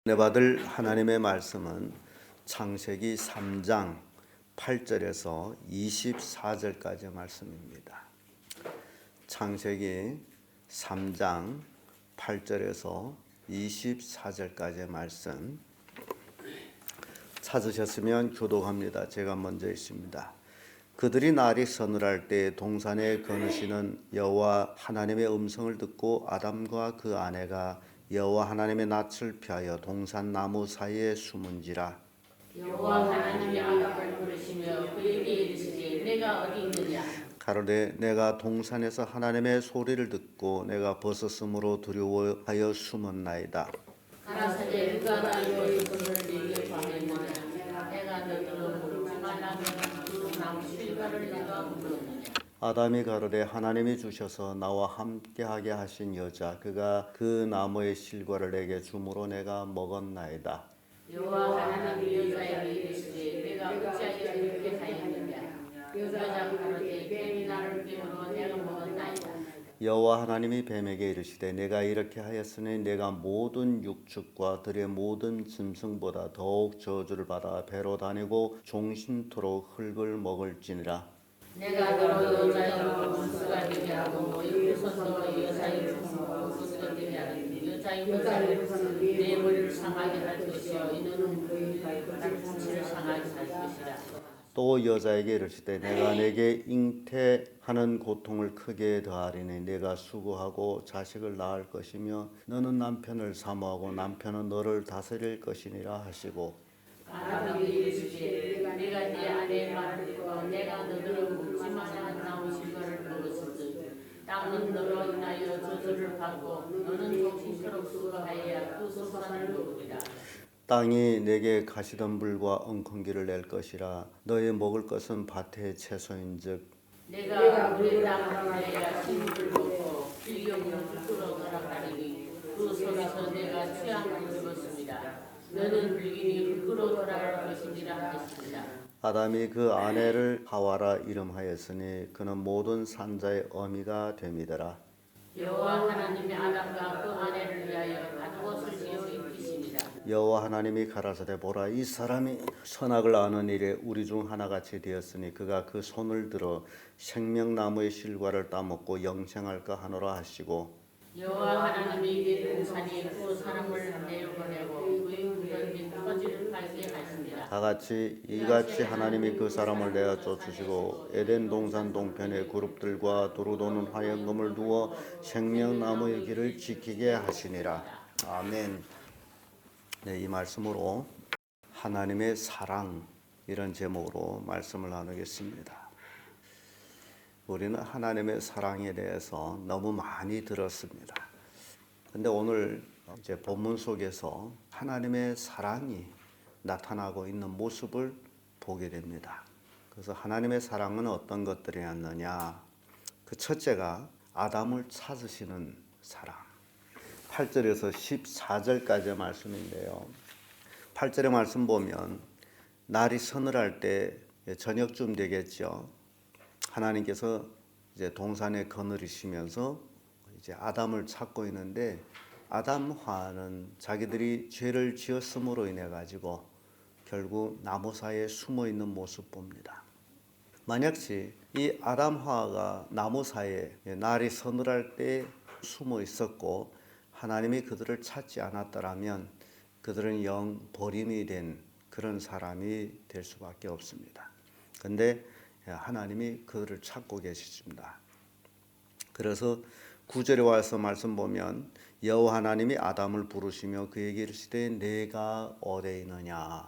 은혜 받을 하나님의 말씀은 창세기 3장 8절에서 24절까지의 말씀입니다. 창세기 3장 8절에서 24절까지의 말씀 찾으셨으면 교독합니다. 제가 먼저 있습니다. 그들이 날이 서늘할 때 동산에 거느시는 여호와 하나님의 음성을 듣고 아담과 그 아내가 여호와 하나님의 낯을 피하여 동산 나무 사이에 숨은지라. 여호와 하나님이 아담을 부르시며 그에게 이르시되 내가 어디 있느냐. 가로되 내가 동산에서 하나님의 소리를 듣고 내가 벗었으므로 두려워하여 숨었나이다. 가라사대 누가 나의 벗었음을 내게 구하였느냐. 내가 너희로 부르지 말라는 그 나무 실과를 내가 부르느냐. 아담이 가로되 하나님이 주셔서 나와 함께하게 하신 여자 그가 그 나무의 실과를 내게 주므로 내가 먹었나이다. 여호와 하나님이 여자에게 이르시되 내가 어찌하여 이렇게 하였느냐. 여자가 가로되 뱀이 나를 깨물어 내가 먹었나이다. 여호와 하나님이 뱀에게 이르시되 내가 이렇게 하였으니 내가 모든 육축과 들의 모든 짐승보다 더욱 저주를 받아 배로 다니고 종신토록 흙을 먹을지니라. 내가 너로 여자의 원수가 되게 하고 이웃에서 여자의 원수가 되게 하리니 여자의 원수는 내 머리를 상하게 할 것이요 이는 그의 발끝을 상하게 할 것이라. 또 여자에게 이르시되 내가 내게 잉태하는 고통을 크게 더하리니 내가 수고하고 자식을 낳을 것이며 너는 남편을 사모하고 남편은 너를 다스릴 것이니라 하시고. 아담에게 이르시되 내가 네 아내의 말을 듣고 내가 너를 묻지 말라는 나무 실과를 먹었으니 땅은 너로 인하여 저주를 받고 너는 종신토록 수고하여야 그 소산을 먹으리라. 땅이 내게 가시덤불과 엉겅기를 낼 것이라. 너의 먹을 것은 밭의 채소인즉 내가 우리 땅을 식물을 먹고 필경을 풀어 돌아가리니 그 속에서 내가 취향을 입었습니다. 너는 불길이 흙으로 돌아갈 것이니라 하시니라. 아담이 그 아내를 하와라 이름하였으니 그는 모든 산자의 어미가 됨이더라. 여호와 하나님이 아담과 그 아내를 위하여 갓옷을 지어 입히시니라. 여호와 하나님이 가라사대 보라 이 사람이 선악을 아는 일에 우리 중 하나같이 되었으니 그가 그 손을 들어 생명나무의 실과를 따먹고 영생할까 하노라 하시고. 여호와 하나님이 내 동산에 그 사람을 내어보내고 그의 묻어진 토지를 팔게 하시니라. 다같이 이같이 하나님이 그 사람을 내어 쫓으시고 에덴 동산 동편에 그룹들과 두루 도는 화영금을 두어 생명나무의 길을 지키게 하시니라. 아멘. 네, 이 말씀으로 하나님의 사랑 이런 제목으로 말씀을 나누겠습니다. 우리는 하나님의 사랑에 대해서 너무 많이 들었습니다. 근데 오늘 이제 본문 속에서 하나님의 사랑이 나타나고 있는 모습을 보게 됩니다. 그래서 하나님의 사랑은 어떤 것들이었느냐? 그 첫째가 아담을 찾으시는 사랑. 8절에서 14절까지의 말씀인데요. 8절의 말씀 보면 날이 서늘할 때 저녁쯤 되겠죠. 하나님께서 이제 동산에 거느리시면서 이제 아담을 찾고 있는데 아담과는 자기들이 죄를 지었음으로 인해 가지고 결국 나무 사이에 숨어 있는 모습 봅니다. 만약시 이 아담과가 나무 사이에 날이 서늘할 때 숨어 있었고 하나님이 그들을 찾지 않았더라면 그들은 영 버림이 된 그런 사람이 될 수밖에 없습니다. 근데 하나님이 그들을 찾고 계십니다. 그래서 9절에 와서 말씀 보면 여호와 하나님이 아담을 부르시며 그에게 이르시되 내가 어디에 있느냐.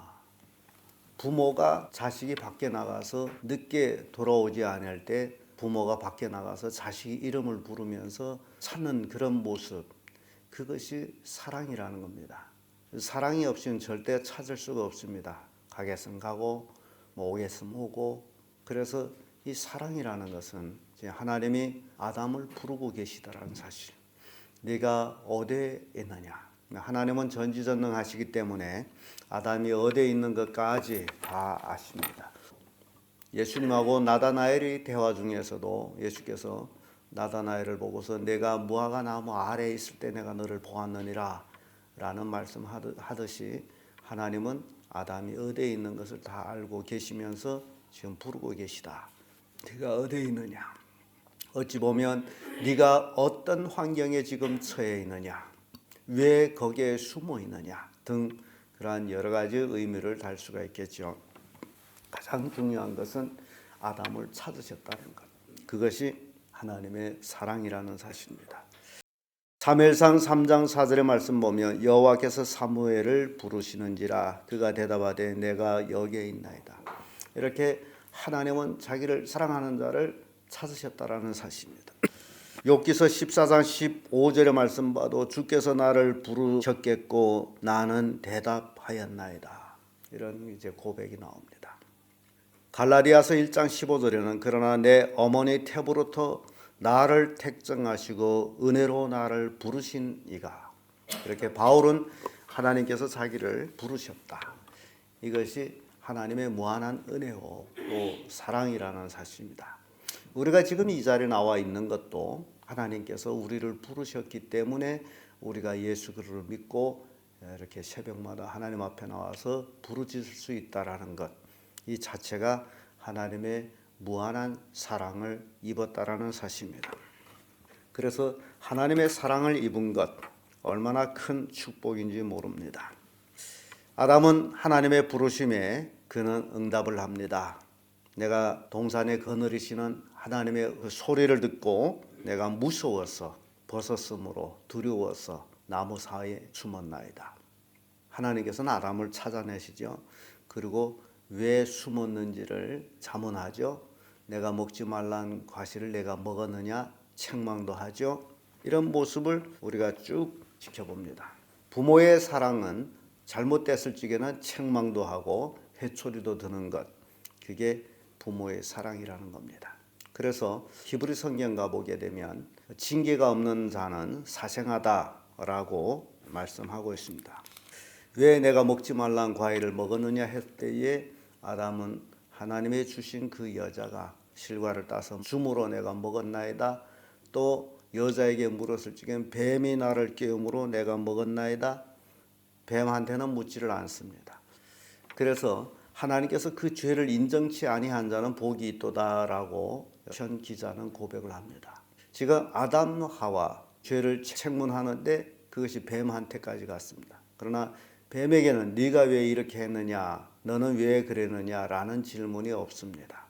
부모가 자식이 밖에 나가서 늦게 돌아오지 않을 때 부모가 밖에 나가서 자식이 이름을 부르면서 찾는 그런 모습, 그것이 사랑이라는 겁니다. 사랑이 없이는 절대 찾을 수가 없습니다. 가겠으면 가고 오겠으면 오고. 그래서 이 사랑이라는 것은 하나님이 아담을 부르고 계시다라는 사실. 네가 어디에 있느냐. 하나님은 전지전능하시기 때문에 아담이 어디에 있는 것까지 다 아십니다. 예수님하고 나다나엘의 대화 중에서도 예수께서 나다나엘을 보고서 내가 무화과 나무 아래에 있을 때 내가 너를 보았느니라 라는 말씀 하듯이 하나님은 아담이 어디에 있는 것을 다 알고 계시면서 지금 부르고 계시다. 네가 어디에 있느냐? 어찌 보면 네가 어떤 환경에 지금 처해 있느냐? 왜 거기에 숨어 있느냐? 등 그러한 여러 가지 의미를 달 수가 있겠죠. 가장 중요한 것은 아담을 찾으셨다는 것. 그것이 하나님의 사랑이라는 사실입니다. 사무엘상 3장 4절의 말씀 보면 여호와께서 사무엘을 부르시는지라 그가 대답하되 내가 여기에 있나이다. 이렇게 하나님은 자기를 사랑하는 자를 찾으셨다라는 사실입니다. 욥기서 14장 15절의 말씀 봐도 주께서 나를 부르셨겠고 나는 대답하였나이다. 이런 이제 고백이 나옵니다. 갈라디아서 1장 15절에는 그러나 내 어머니 태부로부터 나를 택정하시고 은혜로 나를 부르신 이가, 이렇게 바울은 하나님께서 자기를 부르셨다. 이것이 하나님의 무한한 은혜요 또 사랑이라는 사실입니다. 우리가 지금 이 자리에 나와 있는 것도 하나님께서 우리를 부르셨기 때문에 우리가 예수 그리스도를 믿고 이렇게 새벽마다 하나님 앞에 나와서 부르짖을 수 있다라는 것, 이 자체가 하나님의 무한한 사랑을 입었다라는 사실입니다. 그래서 하나님의 사랑을 입은 것 얼마나 큰 축복인지 모릅니다. 아담은 하나님의 부르심에 그는 응답을 합니다. 내가 동산에 거느리시는 하나님의 그 소리를 듣고 내가 무서워서 벗었으므로 두려워서 나무 사이에 숨었나이다. 하나님께서는 아담을 찾아내시죠. 그리고 왜 숨었는지를 자문하죠. 내가 먹지 말란 과실을 내가 먹었느냐 책망도 하죠. 이런 모습을 우리가 쭉 지켜봅니다. 부모의 사랑은 잘못됐을 적에는 책망도 하고 회초리도 드는 것, 그게 부모의 사랑이라는 겁니다. 그래서 히브리 성경 가보게 되면 징계가 없는 자는 사생하다라고 말씀하고 있습니다. 왜 내가 먹지 말란 과일을 먹었느냐 했을 때에 아담은 하나님의 주신 그 여자가 실과를 따서 줌으로 내가 먹었나이다. 또 여자에게 물었을 적엔 뱀이 나를 깨우므로 내가 먹었나이다. 뱀한테는 묻지를 않습니다. 그래서 하나님께서 그 죄를 인정치 아니한 자는 복이 있도다라고 현 기자는 고백을 합니다. 지금 아담 하와 죄를 책문하는데 그것이 뱀한테까지 갔습니다. 그러나 뱀에게는 네가 왜 이렇게 했느냐, 너는 왜 그랬느냐라는 질문이 없습니다.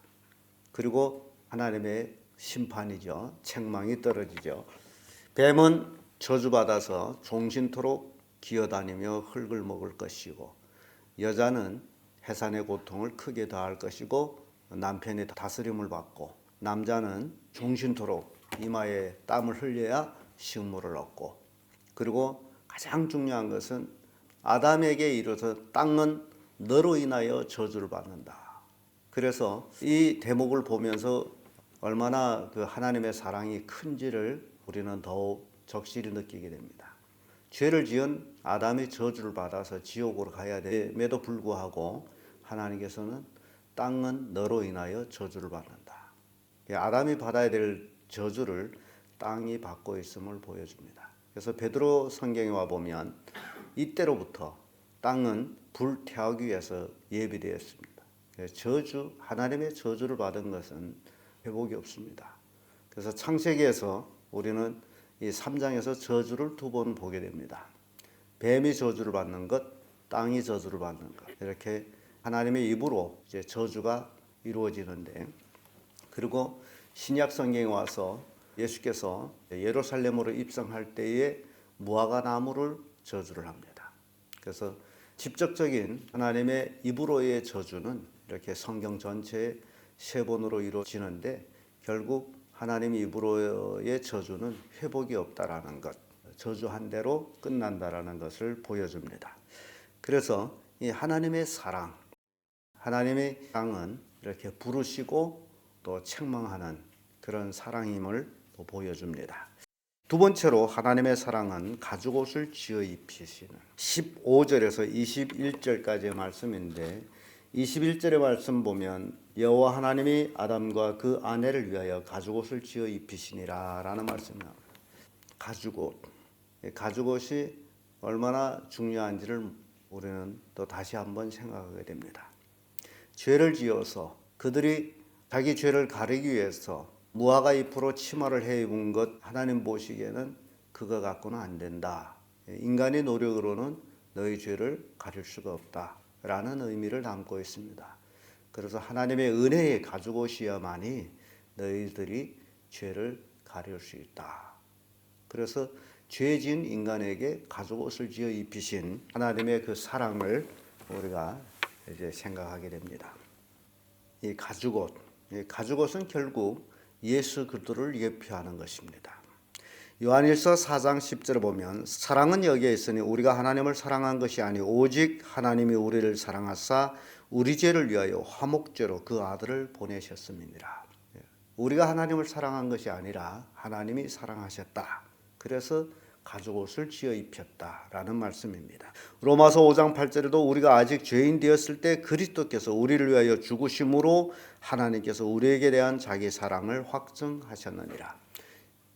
그리고 하나님의 심판이죠. 책망이 떨어지죠. 뱀은 저주받아서 종신토록 기어다니며 흙을 먹을 것이고, 여자는 해산의 고통을 크게 더할 것이고, 남편의 다스림을 받고, 남자는 종신토록 이마에 땀을 흘려야 식물을 얻고, 그리고 가장 중요한 것은 아담에게 이르러서 땅은 너로 인하여 저주를 받는다. 그래서 이 대목을 보면서 얼마나 그 하나님의 사랑이 큰지를 우리는 더욱 적실히 느끼게 됩니다. 죄를 지은 아담이 저주를 받아서 지옥으로 가야 됨에도 불구하고 하나님께서는 땅은 너로 인하여 저주를 받는다. 아담이 받아야 될 저주를 땅이 받고 있음을 보여줍니다. 그래서 베드로 성경에 와 보면 이때로부터 땅은 불태우기 위해서 예비되었습니다. 저주, 하나님의 저주를 받은 것은 회복이 없습니다. 그래서 창세기에서 우리는 이 3장에서 저주를 두 번 보게 됩니다. 뱀이 저주를 받는 것, 땅이 저주를 받는 것, 이렇게 하나님의 입으로 이제 저주가 이루어지는데, 그리고 신약 성경에 와서 예수께서 예루살렘으로 입성할 때에 무화과 나무를 저주를 합니다. 그래서 직접적인 하나님의 입으로의 저주는 이렇게 성경 전체에 세 번으로 이루어지는데, 결국 하나님의 입으로의 저주는 회복이 없다라는 것, 저주한 대로 끝난다라는 것을 보여줍니다. 그래서 이 하나님의 사랑, 하나님의 사랑은 이렇게 부르시고 또 책망하는 그런 사랑임을 또 보여줍니다. 두 번째로 하나님의 사랑은 가죽옷을 지어 입히시는 15절에서 21절까지의 말씀인데, 21절의 말씀 보면 여호와 하나님이 아담과 그 아내를 위하여 가죽옷을 지어 입히시니라 라는 말씀이 나옵니다. 가죽옷이 얼마나 중요한지를 우리는 또 다시 한번 생각하게 됩니다. 죄를 지어서 그들이 자기 죄를 가리기 위해서 무화과 잎으로 치마를 해 입은 것 하나님 보시기에는 그거 갖고는 안 된다. 인간의 노력으로는 너희 죄를 가릴 수가 없다라는 의미를 담고 있습니다. 그래서 하나님의 은혜에 가지고 오셔야만이 너희들이 죄를 가릴 수 있다. 그래서 죄 지은 인간에게 가죽옷을 지어 입히신 하나님의 그 사랑을 우리가 이제 생각하게 됩니다. 이 가죽옷은 결국 예수 그리스도를 예표하는 것입니다. 요한일서 4장 10절을 보면 사랑은 여기에 있으니 우리가 하나님을 사랑한 것이 아니오 오직 하나님이 우리를 사랑하사 우리 죄를 위하여 화목제로 그 아들을 보내셨음이니라. 우리가 하나님을 사랑한 것이 아니라 하나님이 사랑하셨다. 그래서 가죽옷을 지어 입혔다라는 말씀입니다. 로마서 5장 8절에도 우리가 아직 죄인 되었을 때 그리스도께서 우리를 위하여 죽으심으로 하나님께서 우리에게 대한 자기 사랑을 확증하셨느니라.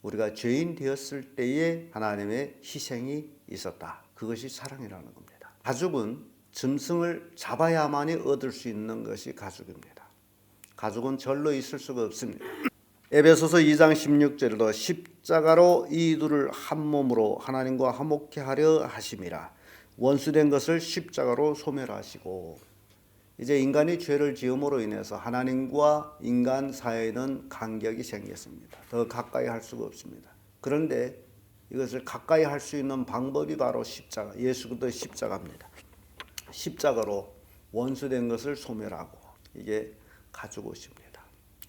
우리가 죄인 되었을 때에 하나님의 희생이 있었다. 그것이 사랑이라는 겁니다. 가죽은 짐승을 잡아야만이 얻을 수 있는 것이 가죽입니다. 가죽은 절로 있을 수가 없습니다. 에베소서 2장 16절에도 십자가로 이 둘을 한 몸으로 하나님과 화목케 하려 하심이라. 원수된 것을 십자가로 소멸하시고. 이제 인간이 죄를 지음으로 인해서 하나님과 인간 사이에는 간격이 생겼습니다. 더 가까이 할 수가 없습니다. 그런데 이것을 가까이 할 수 있는 방법이 바로 십자가, 예수 그리스도의 십자가입니다. 십자가로 원수된 것을 소멸하고, 이게 가죽옷입니다.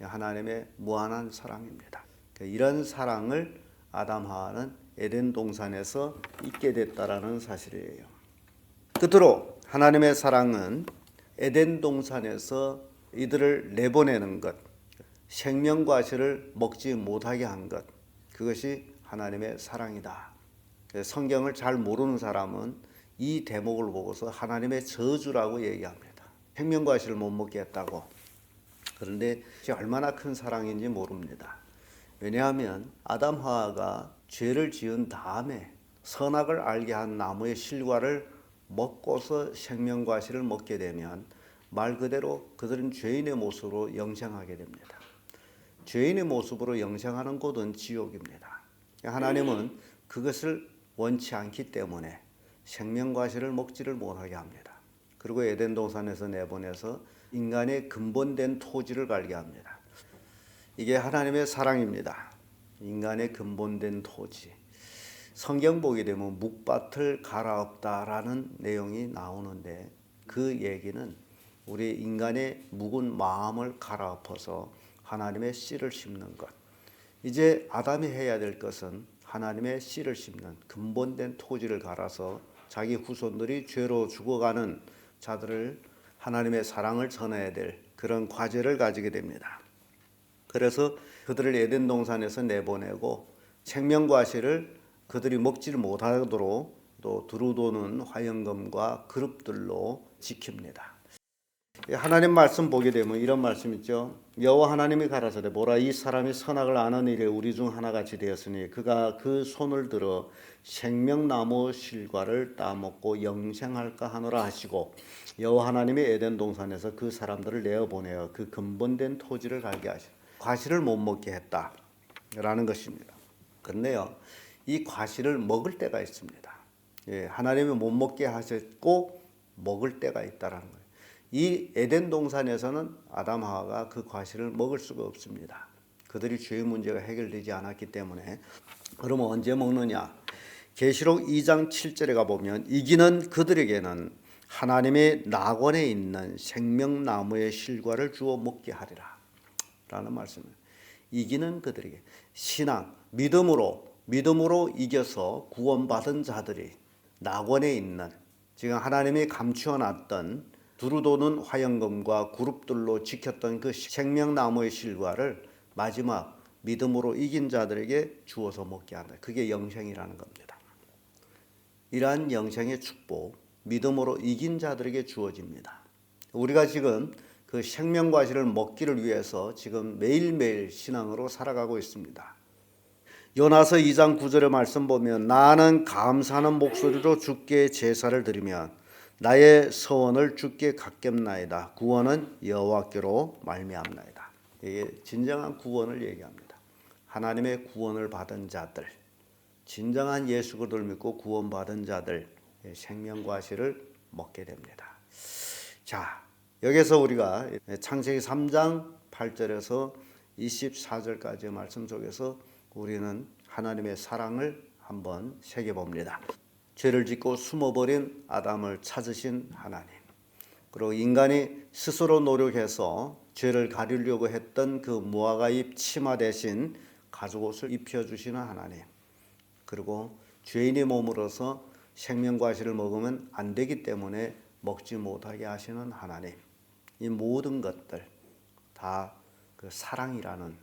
하나님의 무한한 사랑입니다. 이런 사랑을 아담 하와는 에덴 동산에서 잊게 됐다라는 사실이에요. 끝으로 하나님의 사랑은 에덴 동산에서 이들을 내보내는 것, 생명과실을 먹지 못하게 한 것, 그것이 하나님의 사랑이다. 성경을 잘 모르는 사람은 이 대목을 보고서 하나님의 저주라고 얘기합니다. 생명과실을 못 먹게 했다고. 그런데 이게 얼마나 큰 사랑인지 모릅니다. 왜냐하면 아담 하와가 죄를 지은 다음에 선악을 알게 한 나무의 실과를 먹고서 생명과실을 먹게 되면 말 그대로 그들은 죄인의 모습으로 영생하게 됩니다. 죄인의 모습으로 영생하는 곳은 지옥입니다. 하나님은 그것을 원치 않기 때문에 생명과실을 먹지를 못하게 합니다. 그리고 에덴 동산에서 내보내서 인간의 근본된 토지를 갈게 합니다. 이게 하나님의 사랑입니다. 인간의 근본된 토지. 성경 보게 되면 묵밭을 갈아엎다라는 내용이 나오는데 그 얘기는 우리 인간의 묵은 마음을 갈아엎어서 하나님의 씨를 심는 것. 이제 아담이 해야 될 것은 하나님의 씨를 심는 근본된 토지를 갈아서 자기 후손들이 죄로 죽어가는 자들을 하나님의 사랑을 전해야 될 그런 과제를 가지게 됩니다. 그래서 그들을 에덴 동산에서 내보내고 생명과실을 그들이 먹지를 못하도록 또 두루 도는 화영검과 그룹들로 지킵니다. 하나님 말씀 보게 되면 이런 말씀 있죠. 여호와 하나님이 가라사대 보라 이 사람이 선악을 아는 일에 우리 중 하나같이 되었으니 그가 그 손을 들어 생명나무 실과를 따먹고 영생할까 하노라 하시고 여호와 하나님이 에덴 동산에서 그 사람들을 내어보내어 그 근본된 토지를 갈게 하시고 과실을 못 먹게 했다라는 것입니다. 그런데요, 이 과실을 먹을 때가 있습니다. 하나님이 못 먹게 하셨고 먹을 때가 있다라는 거예요. 이 에덴 동산에서는 아담 하와가 그 과실을 먹을 수가 없습니다. 그들이 죄의 문제가 해결되지 않았기 때문에. 그러면 언제 먹느냐? 계시록 2장 7절에 가보면 이기는 그들에게는 하나님의 낙원에 있는 생명나무의 실과를 주어 먹게 하리라 라는 말씀입니다. 이기는 그들에게 신앙, 믿음으로 이겨서 구원받은 자들이 낙원에 있는 지금 하나님이 감추어놨던 두루 도는 화영검과 그룹들로 지켰던 그 생명나무의 실과를 마지막 믿음으로 이긴 자들에게 주어서 먹게 한다. 그게 영생이라는 겁니다. 이러한 영생의 축복, 믿음으로 이긴 자들에게 주어집니다. 우리가 지금 그 생명과실을 먹기를 위해서 지금 매일매일 신앙으로 살아가고 있습니다. 요나서 2장 9절의 말씀 보면 나는 감사하는 목소리로 주께 제사를 드리면 나의 서원을 주께 갚겠나이다. 구원은 여호와께로 말미암나이다. 이게 진정한 구원을 얘기합니다. 하나님의 구원을 받은 자들, 진정한 예수 그리스도를 믿고 구원받은 자들 생명과실을 먹게 됩니다. 자, 여기서 우리가 창세기 3장 8절에서 24절까지의 말씀 속에서 우리는 하나님의 사랑을 한번 새겨봅니다. 죄를 짓고 숨어버린 아담을 찾으신 하나님, 그리고 인간이 스스로 노력해서 죄를 가리려고 했던 그 무화과잎 치마 대신 가죽옷을 입혀주시는 하나님, 그리고 죄인의 몸으로서 생명과실을 먹으면 안 되기 때문에 먹지 못하게 하시는 하나님, 이 모든 것들 다 그 사랑이라는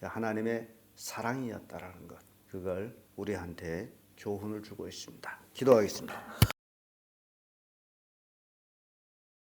하나님의 사랑이었다라는 것, 그걸 우리한테 교훈을 주고 있습니다. 기도하겠습니다.